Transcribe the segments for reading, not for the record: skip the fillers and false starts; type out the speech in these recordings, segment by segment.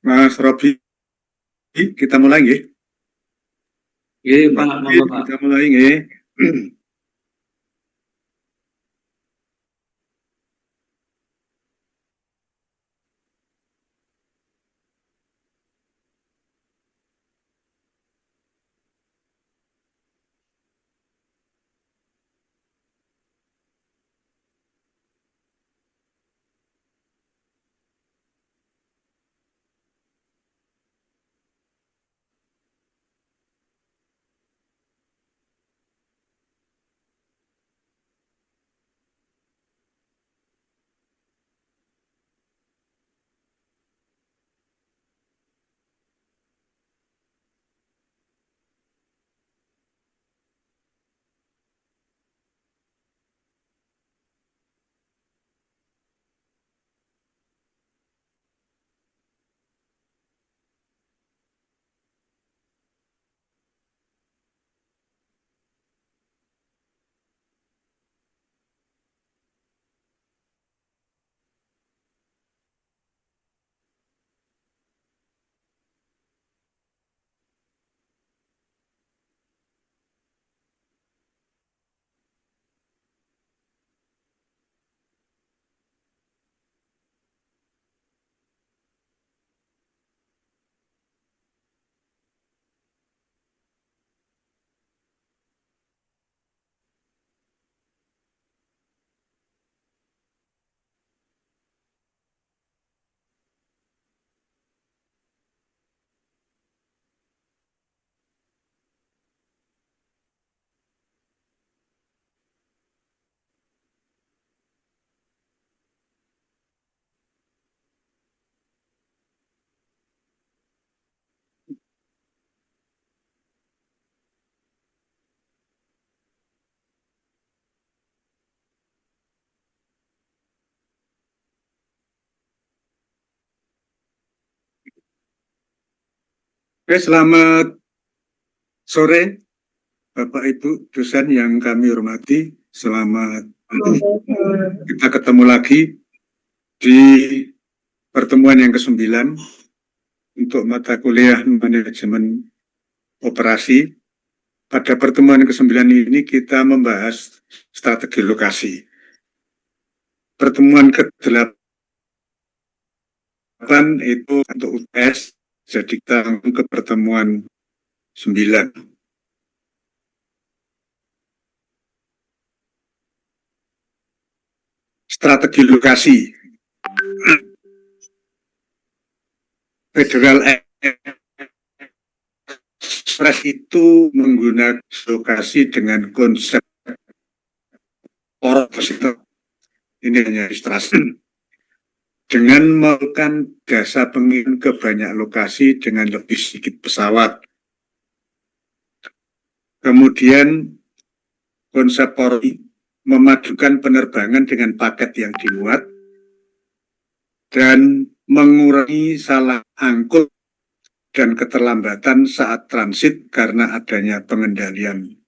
Mas Robi, kita mulai nggih. Nggih, Pak, monggo, Pak. Kita mulai nggih. Oke, selamat sore Bapak Ibu dosen yang kami hormati. Selamat kita ketemu lagi di pertemuan yang ke-9 untuk mata kuliah manajemen operasi. Pada pertemuan ke-9 ini kita membahas strategi lokasi. Pertemuan ke-8 itu untuk UTS, jadi kita langsung ke pertemuan 9. Strategi lokasi. Federal Express itu menggunakan lokasi dengan konsep poros itu. Ini hanya ilustrasi. Dengan melakukan jasa pengirim ke banyak lokasi dengan lebih sedikit pesawat. Kemudian konsep poros memadukan penerbangan dengan paket yang dimuat dan mengurangi salah angkut dan keterlambatan saat transit karena adanya pengendalian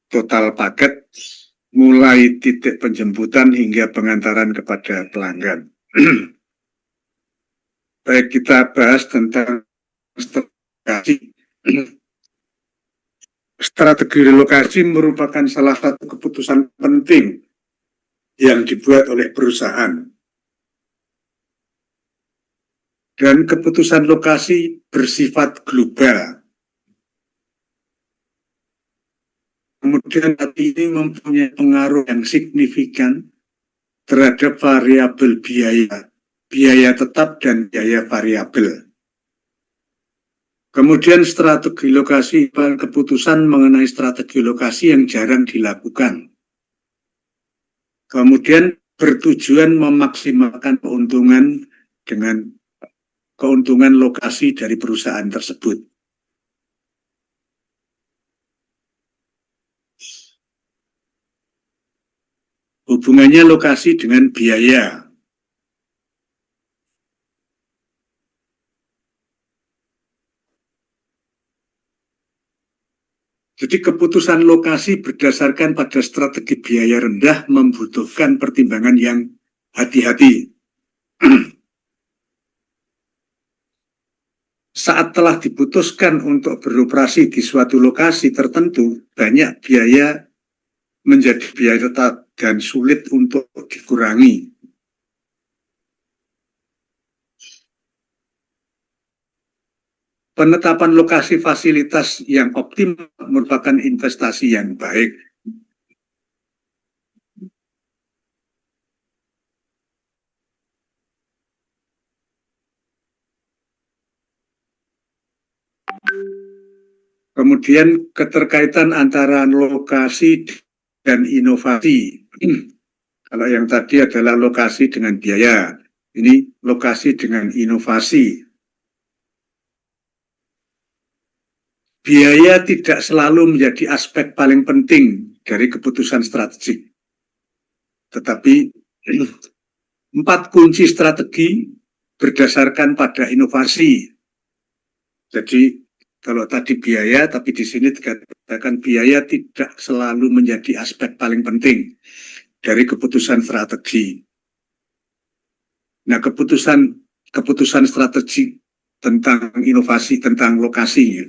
total paket mulai titik penjemputan hingga pengantaran kepada pelanggan. Baik, kita bahas tentang strategi. Strategi relokasi merupakan salah satu keputusan penting yang dibuat oleh perusahaan. Dan keputusan lokasi bersifat global. Kemudian hal ini mempunyai pengaruh yang signifikan terhadap variabel biaya tetap dan biaya variabel. Kemudian strategi lokasi, keputusan mengenai strategi lokasi yang jarang dilakukan. Kemudian bertujuan memaksimalkan keuntungan dengan keuntungan lokasi dari perusahaan tersebut. Hubungannya lokasi dengan biaya. Jadi keputusan lokasi berdasarkan pada strategi biaya rendah membutuhkan pertimbangan yang hati-hati. saat telah diputuskan untuk beroperasi di suatu lokasi tertentu, banyak biaya menjadi biaya tetap dan sulit untuk dikurangi. Penetapan lokasi fasilitas yang optimal merupakan investasi yang baik. Kemudian keterkaitan antara lokasi dan inovasi. Kalau yang tadi adalah lokasi dengan biaya, ini lokasi dengan inovasi. Biaya tidak selalu menjadi aspek paling penting dari keputusan strategik. Tetapi 4 kunci strategi berdasarkan pada inovasi. Jadi kalau tadi biaya, tapi di sini dikatakan biaya tidak selalu menjadi aspek paling penting dari keputusan strategi. Nah, keputusan strategi tentang inovasi, tentang lokasinya.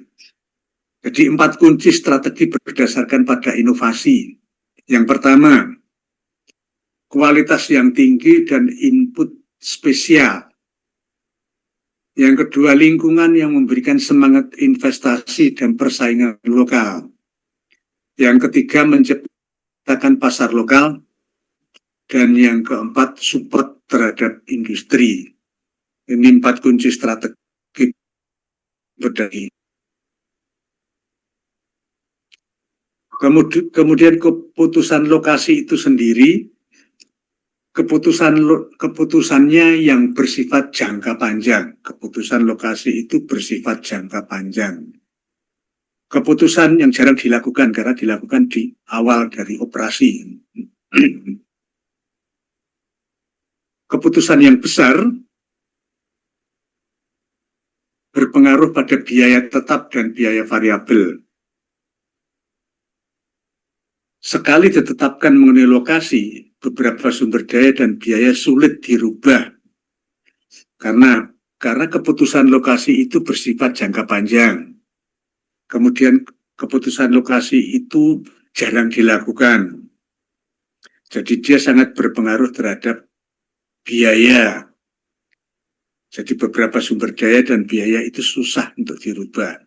Jadi 4 kunci strategi berdasarkan pada inovasi. Yang pertama, kualitas yang tinggi dan input spesial. Yang kedua, lingkungan yang memberikan semangat investasi dan persaingan lokal. Yang ketiga, menciptakan pasar lokal. Dan yang keempat, support terhadap industri. Ini 4 kunci strategi berdasarkan. Kemudian keputusan lokasi itu sendiri, keputusannya yang bersifat jangka panjang. Keputusan lokasi itu bersifat jangka panjang. Keputusan yang jarang dilakukan karena dilakukan di awal dari operasi. Keputusan yang besar berpengaruh pada biaya tetap dan biaya variabel. Sekali ditetapkan mengenai lokasi, beberapa sumber daya dan biaya sulit dirubah. Karena keputusan lokasi itu bersifat jangka panjang. Kemudian keputusan lokasi itu jarang dilakukan. Jadi dia sangat berpengaruh terhadap biaya. Jadi beberapa sumber daya dan biaya itu susah untuk dirubah.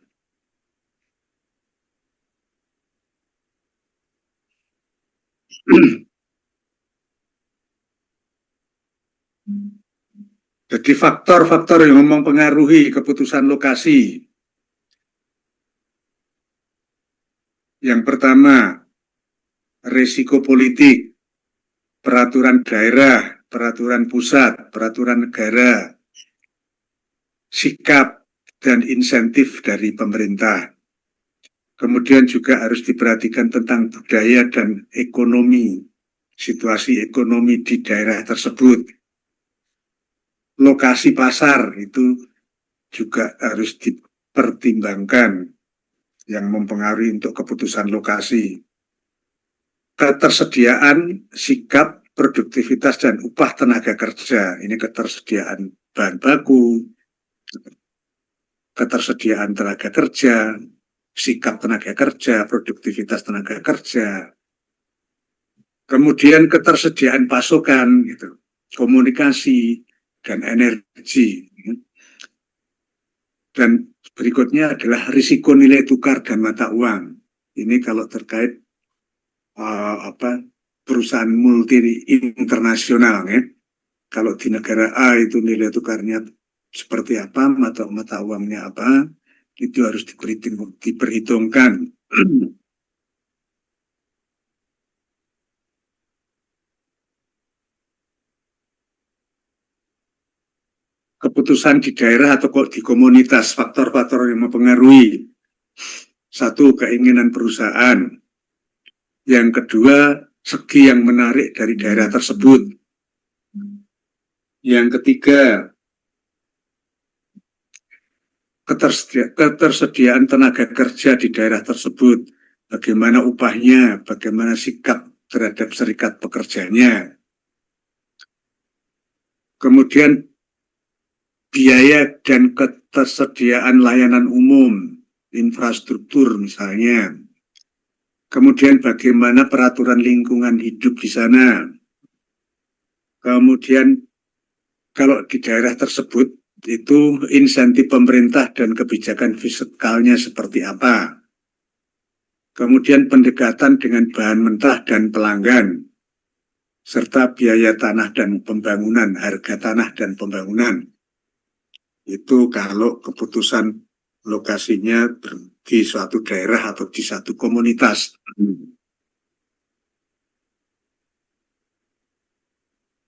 Jadi faktor-faktor yang mempengaruhi keputusan lokasi. Yang pertama, risiko politik, peraturan daerah, peraturan pusat, peraturan negara, sikap dan insentif dari pemerintah. Kemudian juga harus diperhatikan tentang budaya dan ekonomi, situasi ekonomi di daerah tersebut. Lokasi pasar itu juga harus dipertimbangkan yang mempengaruhi untuk keputusan lokasi. Ketersediaan, sikap, produktivitas, dan upah tenaga kerja. Ini ketersediaan bahan baku, ketersediaan tenaga kerja, sikap tenaga kerja, produktivitas tenaga kerja. Kemudian ketersediaan pasokan, gitu, komunikasi, dan energi. Dan berikutnya adalah risiko nilai tukar dan mata uang. Ini kalau terkait perusahaan multi internasional, ya. Kalau di negara A itu nilai tukarnya seperti apa, mata uangnya apa, itu harus diperhitungkan. Keputusan di daerah atau di komunitas, faktor-faktor yang mempengaruhi. Satu, keinginan perusahaan. Yang kedua, segi yang menarik dari daerah tersebut. Yang ketiga, ketersediaan tenaga kerja di daerah tersebut. Bagaimana upahnya, bagaimana sikap terhadap serikat pekerjanya. Kemudian biaya dan ketersediaan layanan umum, infrastruktur misalnya. Kemudian bagaimana peraturan lingkungan hidup di sana. Kemudian kalau di daerah tersebut itu insentif pemerintah dan kebijakan fiskalnya seperti apa. Kemudian pendekatan dengan bahan mentah dan pelanggan, serta biaya tanah dan pembangunan, harga tanah dan pembangunan. Itu kalau keputusan lokasinya di suatu daerah atau di satu komunitas.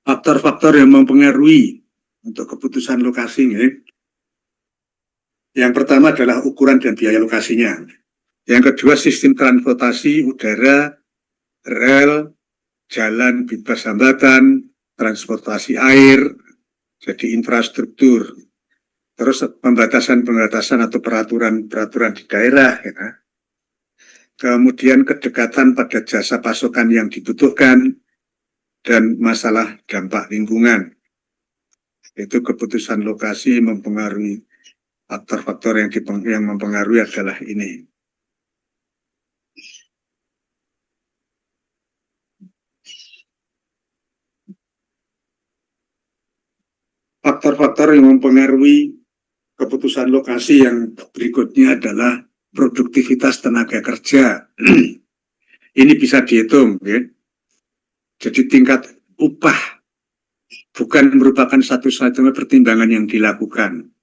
Faktor-faktor yang mempengaruhi untuk keputusan lokasinya. Yang pertama adalah ukuran dan biaya lokasinya. Yang kedua, sistem transportasi udara, rel, jalan bebas hambatan, transportasi air, jadi infrastruktur. Terus pembatasan-pembatasan atau peraturan-peraturan di daerah. Ya. Kemudian kedekatan pada jasa pasokan yang dibutuhkan, dan masalah dampak lingkungan. Itu keputusan lokasi mempengaruhi faktor-faktor yang mempengaruhi adalah ini. Faktor-faktor yang mempengaruhi keputusan lokasi yang berikutnya adalah produktivitas tenaga kerja. Ini bisa dihitung, ya. Jadi tingkat upah bukan merupakan satu-satunya pertimbangan yang dilakukan.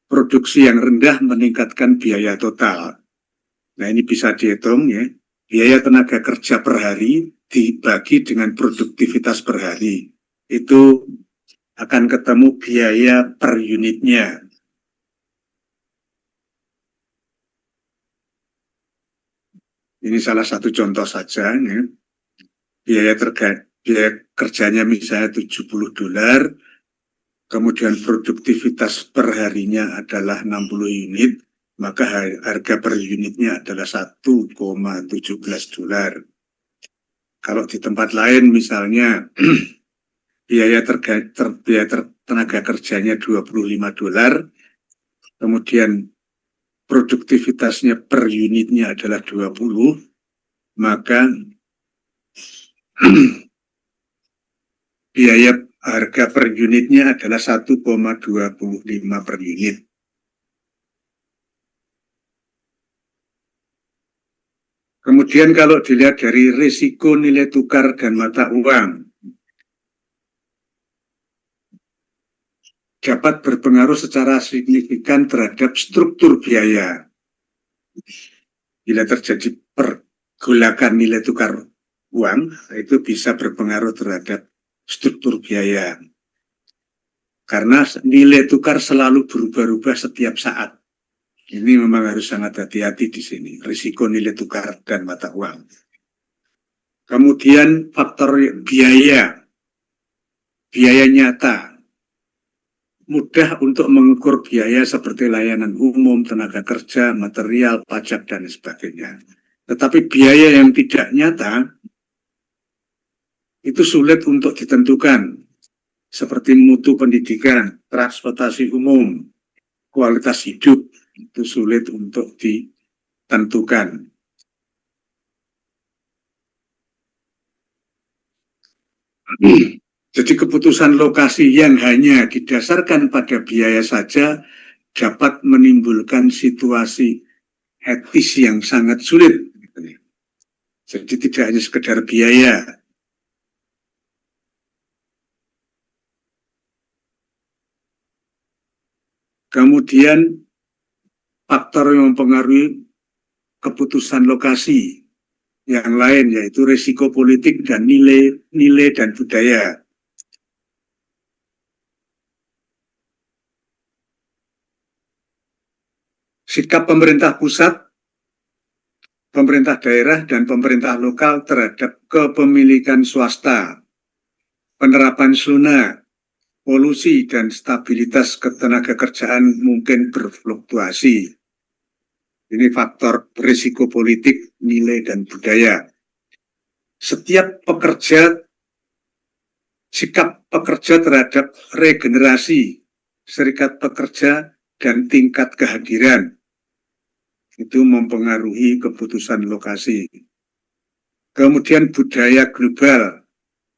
Produksi yang rendah meningkatkan biaya total. Nah, ini bisa dihitung, ya. Biaya tenaga kerja per hari dibagi dengan produktivitas per hari. Itu akan ketemu biaya per unitnya. Ini salah satu contoh saja. Ya. Biaya kerjanya misalnya $70, kemudian produktivitas per harinya adalah 60 unit, maka harga per unitnya adalah $1,17. Kalau di tempat lain misalnya biaya tenaga kerjanya $25, kemudian produktivitasnya per unitnya adalah 20, maka biaya harga per unitnya adalah 1,25 per unit. Kemudian kalau dilihat dari risiko nilai tukar dan mata uang, dapat berpengaruh secara signifikan terhadap struktur biaya. Bila terjadi pergolakan nilai tukar uang, itu bisa berpengaruh terhadap struktur biaya. Karena nilai tukar selalu berubah-ubah setiap saat. Ini memang harus sangat hati-hati di sini, risiko nilai tukar dan mata uang. Kemudian faktor biaya nyata. Mudah untuk mengukur biaya seperti layanan umum, tenaga kerja, material, pajak, dan sebagainya. Tetapi biaya yang tidak nyata, itu sulit untuk ditentukan. Seperti mutu pendidikan, transportasi umum, kualitas hidup, itu sulit untuk ditentukan. Jadi keputusan lokasi yang hanya didasarkan pada biaya saja dapat menimbulkan situasi etis yang sangat sulit. Jadi tidak hanya sekedar biaya. Kemudian faktor yang mempengaruhi keputusan lokasi yang lain yaitu risiko politik dan nilai dan budaya. Sikap pemerintah pusat, pemerintah daerah, dan pemerintah lokal terhadap kepemilikan swasta, penerapan zona, polusi, dan stabilitas ketenaga kerjaan mungkin berfluktuasi. Ini faktor risiko politik, nilai, dan budaya. Setiap pekerja, sikap pekerja terhadap regenerasi serikat pekerja, dan tingkat kehadiran. Itu mempengaruhi keputusan lokasi. Kemudian budaya global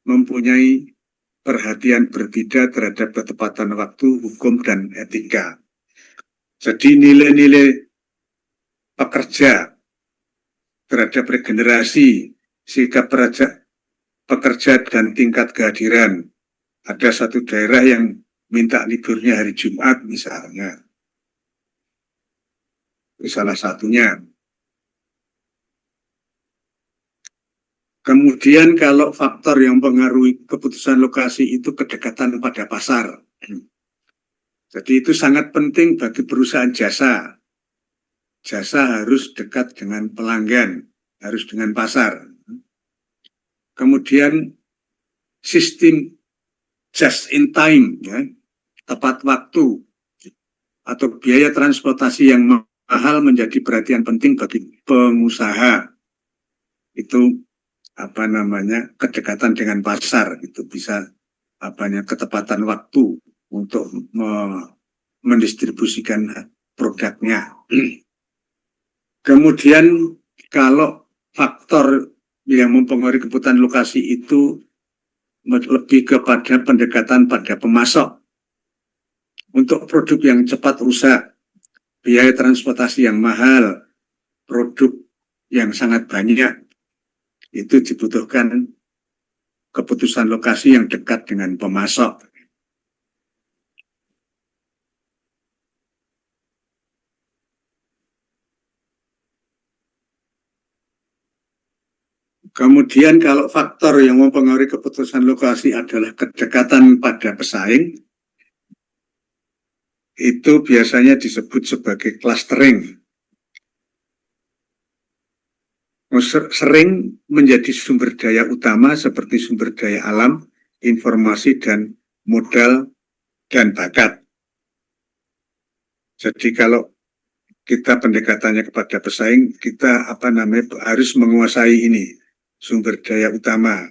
mempunyai perhatian berbeda terhadap ketepatan waktu, hukum, dan etika. Jadi nilai-nilai pekerja terhadap regenerasi, sikap pekerja, dan tingkat kehadiran. Ada satu daerah yang minta liburnya hari Jumat misalnya. Itu salah satunya. Kemudian kalau faktor yang mempengaruhi keputusan lokasi itu kedekatan pada pasar. Jadi itu sangat penting bagi perusahaan jasa. Jasa harus dekat dengan pelanggan, harus dengan pasar. Kemudian sistem just in time, ya, tepat waktu, atau biaya transportasi yang mahal menjadi perhatian penting bagi pengusaha. Itu kedekatan dengan pasar, itu bisa ketepatan waktu untuk mendistribusikan produknya. Kemudian kalau faktor yang mempengaruhi kebutuhan lokasi itu lebih kepada pendekatan pada pemasok. Untuk produk yang cepat rusak, biaya transportasi yang mahal, produk yang sangat banyak, itu dibutuhkan keputusan lokasi yang dekat dengan pemasok. Kemudian kalau faktor yang mempengaruhi keputusan lokasi adalah kedekatan pada pesaing, itu biasanya disebut sebagai clustering. Sering menjadi sumber daya utama seperti sumber daya alam, informasi, dan modal dan bakat. Jadi kalau kita pendekatannya kepada pesaing, kita harus menguasai ini, sumber daya utama.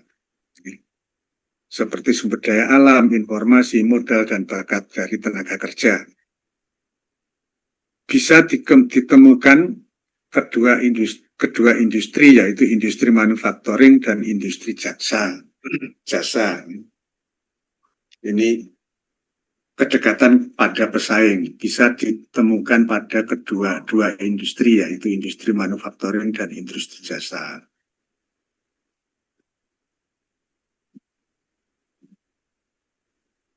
Seperti sumber daya alam, informasi, modal, dan bakat dari tenaga kerja. Bisa ditemukan kedua industri, yaitu industri manufacturing dan industri jasa. Ini kedekatan pada pesaing bisa ditemukan pada dua industri, yaitu industri manufacturing dan industri jasa.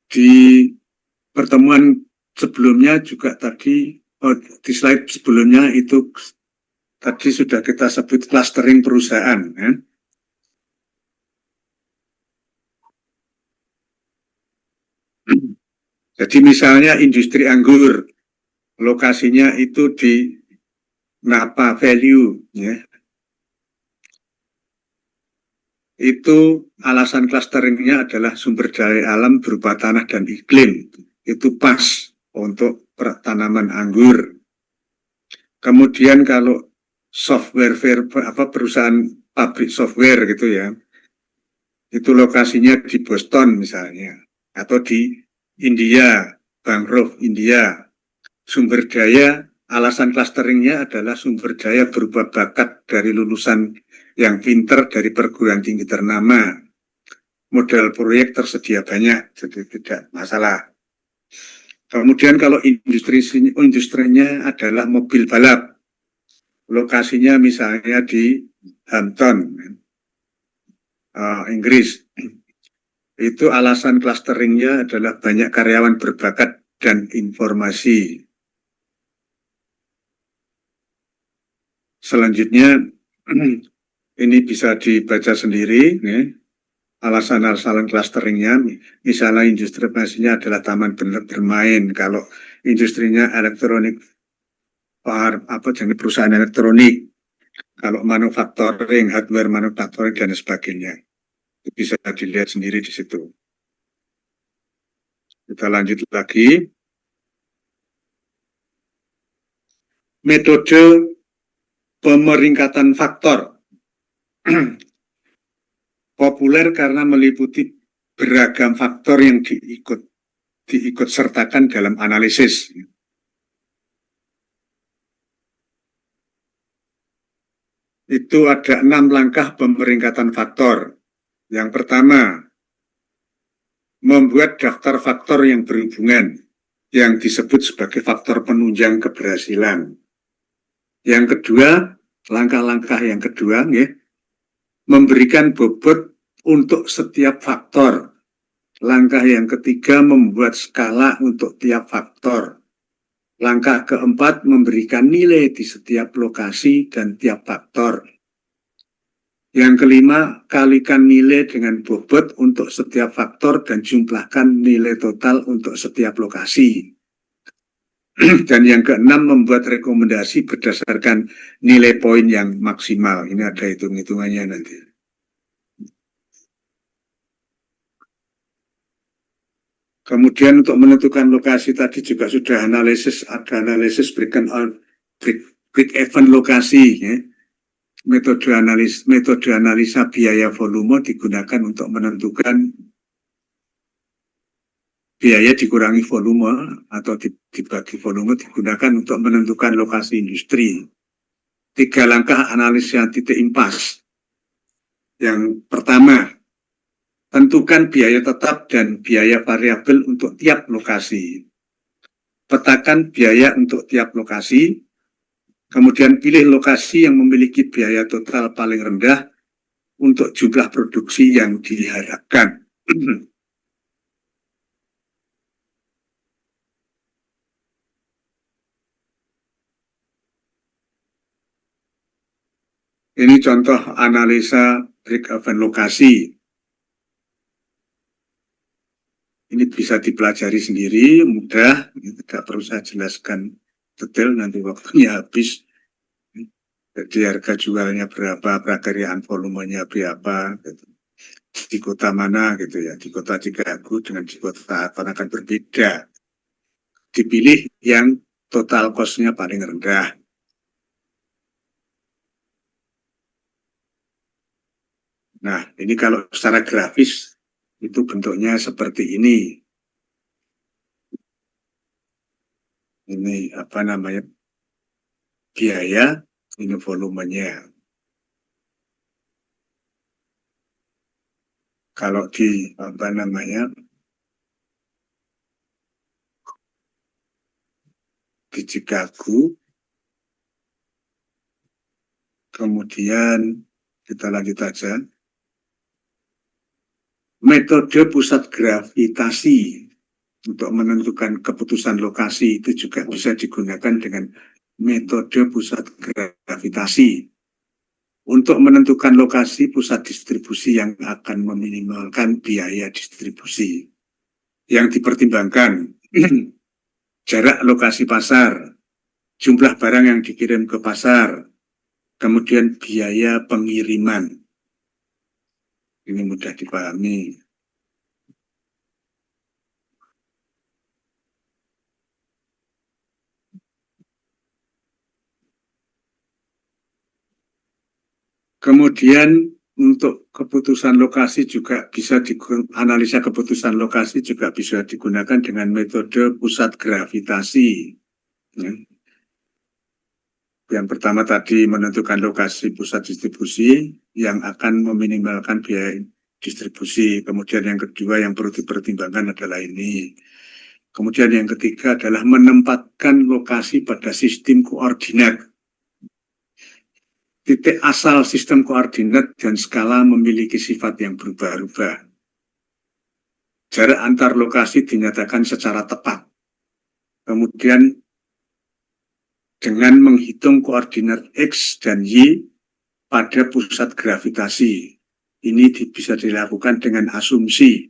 Di pertemuan sebelumnya juga tadi, di slide sebelumnya itu tadi sudah kita sebut clustering perusahaan. Ya. Jadi misalnya industri anggur, lokasinya itu di Napa Value, ya. Itu alasan clusteringnya adalah sumber daya alam berupa tanah dan iklim. Itu pas untuk tanaman anggur. Kemudian kalau perusahaan pabrik software gitu ya, itu lokasinya di Boston misalnya, atau di India, Bangalore, India. Sumber daya, alasan clusteringnya adalah sumber daya berupa bakat dari lulusan yang pinter dari perguruan tinggi ternama. Modal proyek tersedia banyak, jadi tidak masalah. Kemudian kalau industrinya adalah mobil balap, lokasinya misalnya di Hampton, Inggris. Itu alasan clusteringnya adalah banyak karyawan berbakat dan informasi. Selanjutnya, ini bisa dibaca sendiri, ya. Alasan-alasan clusteringnya, misalnya industri masihnya adalah taman bermain. Kalau industrinya elektronik, jenis perusahaan elektronik. Kalau manufacturing, hardware manufacturing, dan sebagainya. Itu bisa dilihat sendiri di situ. Kita lanjut lagi. Metode pemeringkatan faktor. Populer karena meliputi beragam faktor yang diikut diikut sertakan dalam analisis. Itu ada 6 langkah pemeringkatan faktor. Yang pertama, membuat daftar faktor yang berhubungan, yang disebut sebagai faktor penunjang keberhasilan. Yang kedua, langkah-langkah yang kedua, ya, memberikan bobot untuk setiap faktor. Langkah yang ketiga, membuat skala untuk tiap faktor. Langkah keempat, memberikan nilai di setiap lokasi dan tiap faktor. Yang kelima, kalikan nilai dengan bobot untuk setiap faktor dan jumlahkan nilai total untuk setiap lokasi. Dan yang keenam, membuat rekomendasi berdasarkan nilai poin yang maksimal. Ini ada hitung-hitungannya nanti. Kemudian untuk menentukan lokasi tadi juga sudah analisis, ada analisis break even lokasi, ya. Metode analisa biaya volume digunakan untuk menentukan biaya dikurangi volume atau dibagi volume digunakan untuk menentukan lokasi industri. 3 langkah analisa titik impas. Yang pertama, tentukan biaya tetap dan biaya variabel untuk tiap lokasi. Petakan biaya untuk tiap lokasi. Kemudian pilih lokasi yang memiliki biaya total paling rendah untuk jumlah produksi yang diharapkan. Ini contoh analisa break-even lokasi. Ini bisa dipelajari sendiri, mudah, tidak perlu saya jelaskan detail, nanti waktunya habis. Jadi harga jualnya berapa, prakaryan volumenya berapa, gitu. Di kota mana gitu ya, di kota Chicago dengan di kota apa akan berbeda. Dipilih yang total cost-nya paling rendah. Nah, ini kalau secara grafis itu bentuknya seperti ini. Ini apa namanya? Biaya, ini volumenya. Kalau di apa namanya? Di Chicago, kemudian kita lanjut aja. Metode pusat gravitasi untuk menentukan keputusan lokasi itu juga bisa digunakan dengan metode pusat gravitasi untuk menentukan lokasi pusat distribusi yang akan meminimalkan biaya distribusi. Yang dipertimbangkan jarak lokasi pasar, jumlah barang yang dikirim ke pasar, kemudian biaya pengiriman. Ini mudah dipahami. Kemudian untuk keputusan lokasi juga bisa analisa keputusan lokasi juga bisa digunakan dengan metode pusat gravitasi. Ya. Yang pertama tadi menentukan lokasi pusat distribusi yang akan meminimalkan biaya distribusi. Kemudian yang kedua yang perlu dipertimbangkan adalah ini. Kemudian yang ketiga adalah menempatkan lokasi pada sistem koordinat. Titik asal sistem koordinat dan skala memiliki sifat yang berubah-ubah. Jarak antar lokasi dinyatakan secara tepat. Kemudian dengan menghitung koordinat X dan Y pada pusat gravitasi. Ini bisa dilakukan dengan asumsi.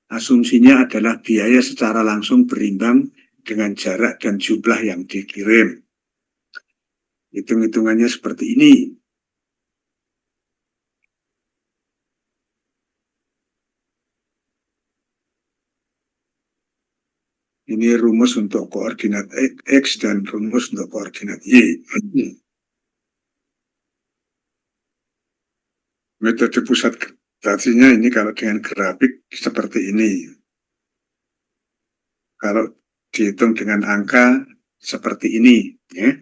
Asumsinya adalah biaya secara langsung berimbang dengan jarak dan jumlah yang dikirim. Hitung-hitungannya seperti ini. Ini rumus untuk koordinat X dan rumus untuk koordinat Y. Metode pusat gravitasinya ini kalau dengan grafik seperti ini. Kalau dihitung dengan angka seperti ini, ya,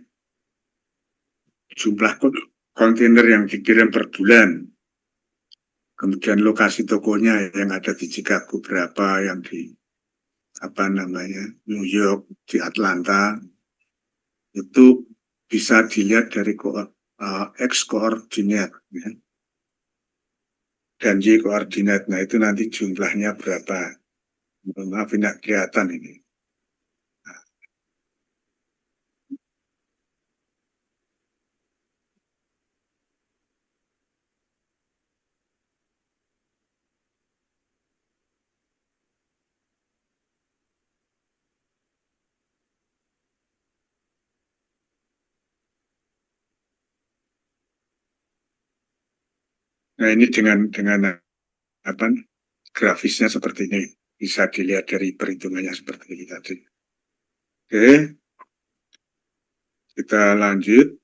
jumlah kontainer yang dikirim per bulan, kemudian lokasi tokonya yang ada di Chicago berapa, yang di New York, di Atlanta, itu bisa dilihat dari X koordinat, ya, dan Y koordinat. Nah, itu nanti jumlahnya berapa. Maaf, tidak kelihatan ini. Nah, ini dengan apa, grafisnya seperti ini. Bisa dilihat dari perhitungannya seperti ini tadi. Oke, kita lanjut.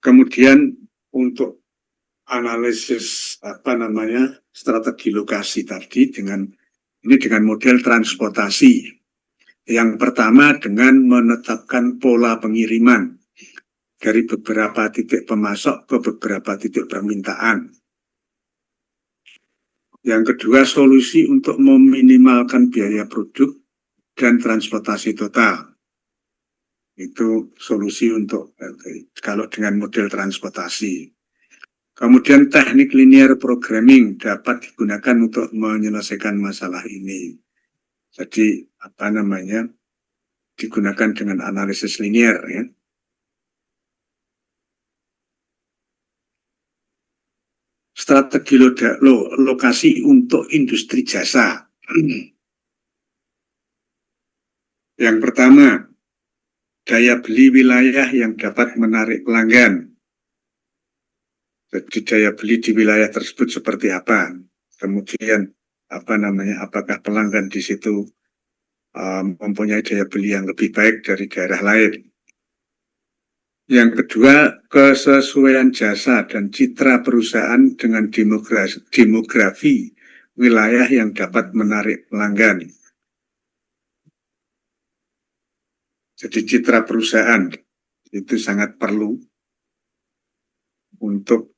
Kemudian untuk analisis strategi lokasi tadi dengan model transportasi. Yang pertama dengan menetapkan pola pengiriman dari beberapa titik pemasok ke beberapa titik permintaan. Yang kedua, solusi untuk meminimalkan biaya produk dan transportasi total. Itu solusi untuk kalau dengan model transportasi. Kemudian teknik linear programming dapat digunakan untuk menyelesaikan masalah ini. Jadi digunakan dengan analisis linear, ya. Strategi lokasi untuk industri jasa. Yang pertama, daya beli wilayah yang dapat menarik pelanggan. Jadi daya beli di wilayah tersebut seperti apa? Kemudian apakah pelanggan di situ mempunyai daya beli yang lebih baik dari daerah lain? Yang kedua, kesesuaian jasa dan citra perusahaan dengan demografi wilayah yang dapat menarik pelanggan. Jadi citra perusahaan itu sangat perlu untuk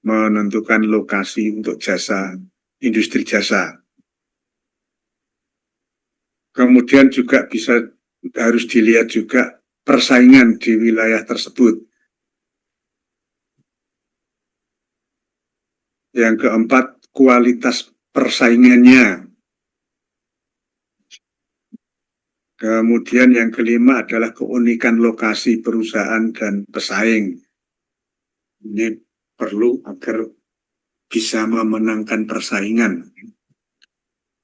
menentukan lokasi untuk jasa, industri jasa. Kemudian juga harus dilihat juga persaingan di wilayah tersebut. Yang keempat, kualitas persaingannya. Kemudian yang kelima adalah keunikan lokasi perusahaan dan pesaing. Ini perlu agar bisa memenangkan persaingan.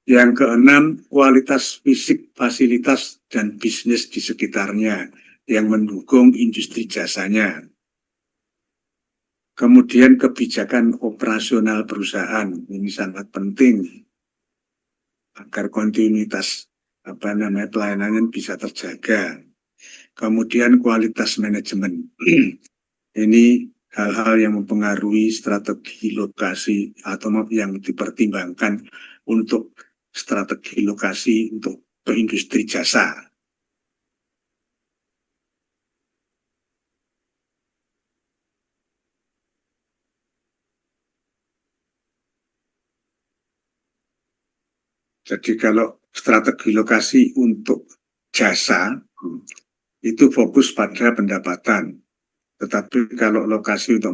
Yang keenam, kualitas fisik, fasilitas, dan bisnis di sekitarnya yang mendukung industri jasanya. Kemudian kebijakan operasional perusahaan, ini sangat penting agar kontinuitas pelayanan bisa terjaga. Kemudian kualitas manajemen. Ini hal-hal yang mempengaruhi strategi lokasi atau yang dipertimbangkan untuk strategi lokasi untuk industri jasa. Jadi kalau strategi lokasi untuk jasa itu fokus pada pendapatan. Tetapi kalau lokasi untuk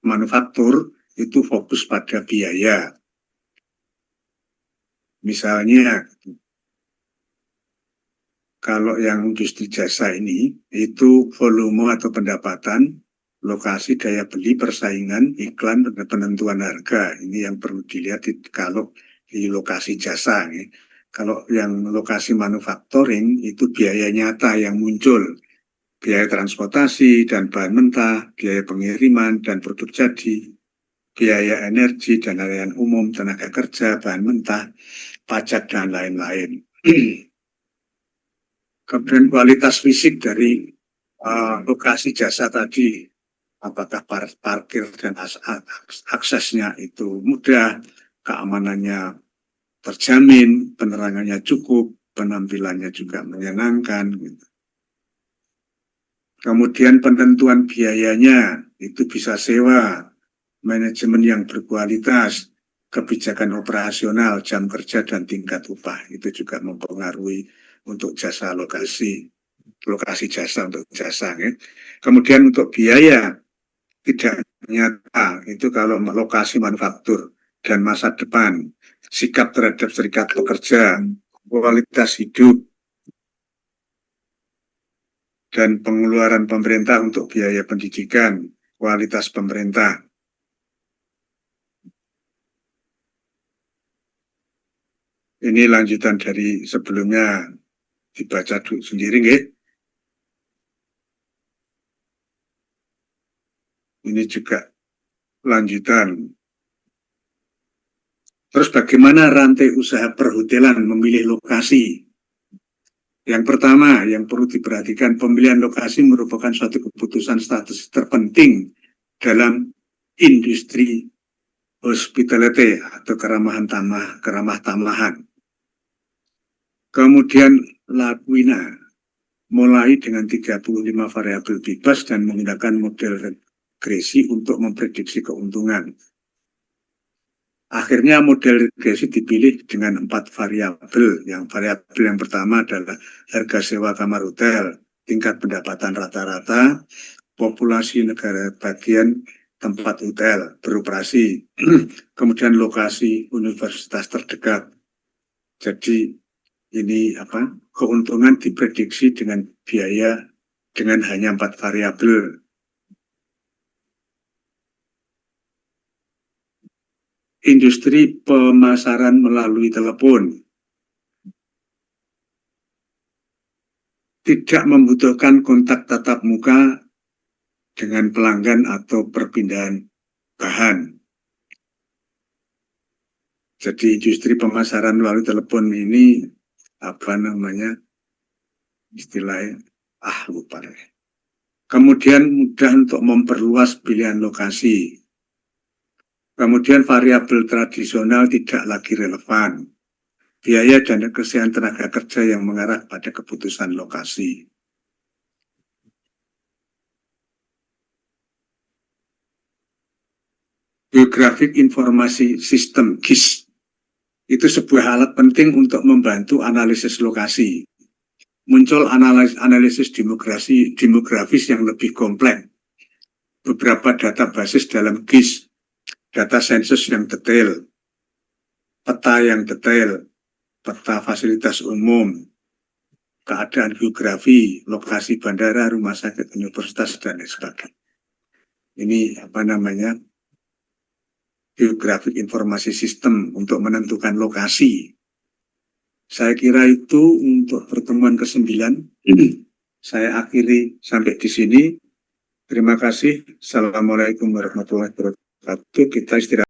manufaktur itu fokus pada biaya. Misalnya, kalau yang industri jasa ini, itu volume atau pendapatan, lokasi, daya beli, persaingan, iklan, dan penentuan harga. Ini yang perlu dilihat kalau di lokasi jasa. Kalau yang lokasi manufacturing, itu biaya nyata yang muncul. Biaya transportasi dan bahan mentah, biaya pengiriman dan produk jadi, biaya energi dan layanan umum, tenaga kerja, bahan mentah, pajak, dan lain-lain. Kemudian kualitas fisik dari lokasi jasa tadi, apakah parkir dan aksesnya itu mudah, keamanannya terjamin, penerangannya cukup, penampilannya juga menyenangkan. Gitu. Kemudian penentuan biayanya itu bisa sewa, manajemen yang berkualitas, kebijakan operasional, jam kerja, dan tingkat upah. Itu juga mempengaruhi untuk jasa lokasi jasa untuk jasa. Ya. Kemudian untuk biaya, tidak nyata, itu kalau lokasi manufaktur dan masa depan, sikap terhadap serikat pekerja, kualitas hidup, dan pengeluaran pemerintah untuk biaya pendidikan, kualitas pemerintah. Ini lanjutan dari sebelumnya, dibaca dulu sendiri, nggih. Ini juga lanjutan. Terus bagaimana rantai usaha perhotelan memilih lokasi? Yang pertama, yang perlu diperhatikan, pemilihan lokasi merupakan suatu keputusan strategis terpenting dalam industri hospitality atau keramah tamahan. Kemudian Lakwina mulai dengan 35 variabel bebas dan menggunakan model regresi untuk memprediksi keuntungan. Akhirnya model regresi dipilih dengan 4 variabel. Yang variabel yang pertama adalah harga sewa kamar hotel, tingkat pendapatan rata-rata, populasi negara bagian tempat hotel beroperasi, kemudian lokasi universitas terdekat. Jadi ini keuntungan diprediksi dengan biaya dengan hanya 4 variabel. Industri pemasaran melalui telepon tidak membutuhkan kontak tatap muka dengan pelanggan atau perpindahan bahan. Jadi industri pemasaran melalui telepon ini istilahnya lupa. Kemudian mudah untuk memperluas pilihan lokasi. Kemudian variabel tradisional tidak lagi relevan. Biaya dan kesehatan tenaga kerja yang mengarah pada keputusan lokasi. Geographic Informasi System GIS itu sebuah alat penting untuk membantu analisis lokasi. Muncul analisis demografis yang lebih kompleks. Beberapa data basis dalam GIS, data sensus yang detail, peta yang detail, peta fasilitas umum, keadaan geografi, lokasi bandara, rumah sakit, universitas, dan sebagainya. Ini Geographic Informasi System untuk menentukan lokasi. Saya kira itu untuk pertemuan ke-9. Saya akhiri sampai di sini. Terima kasih. Assalamualaikum warahmatullahi wabarakatuh. Kita istirahat.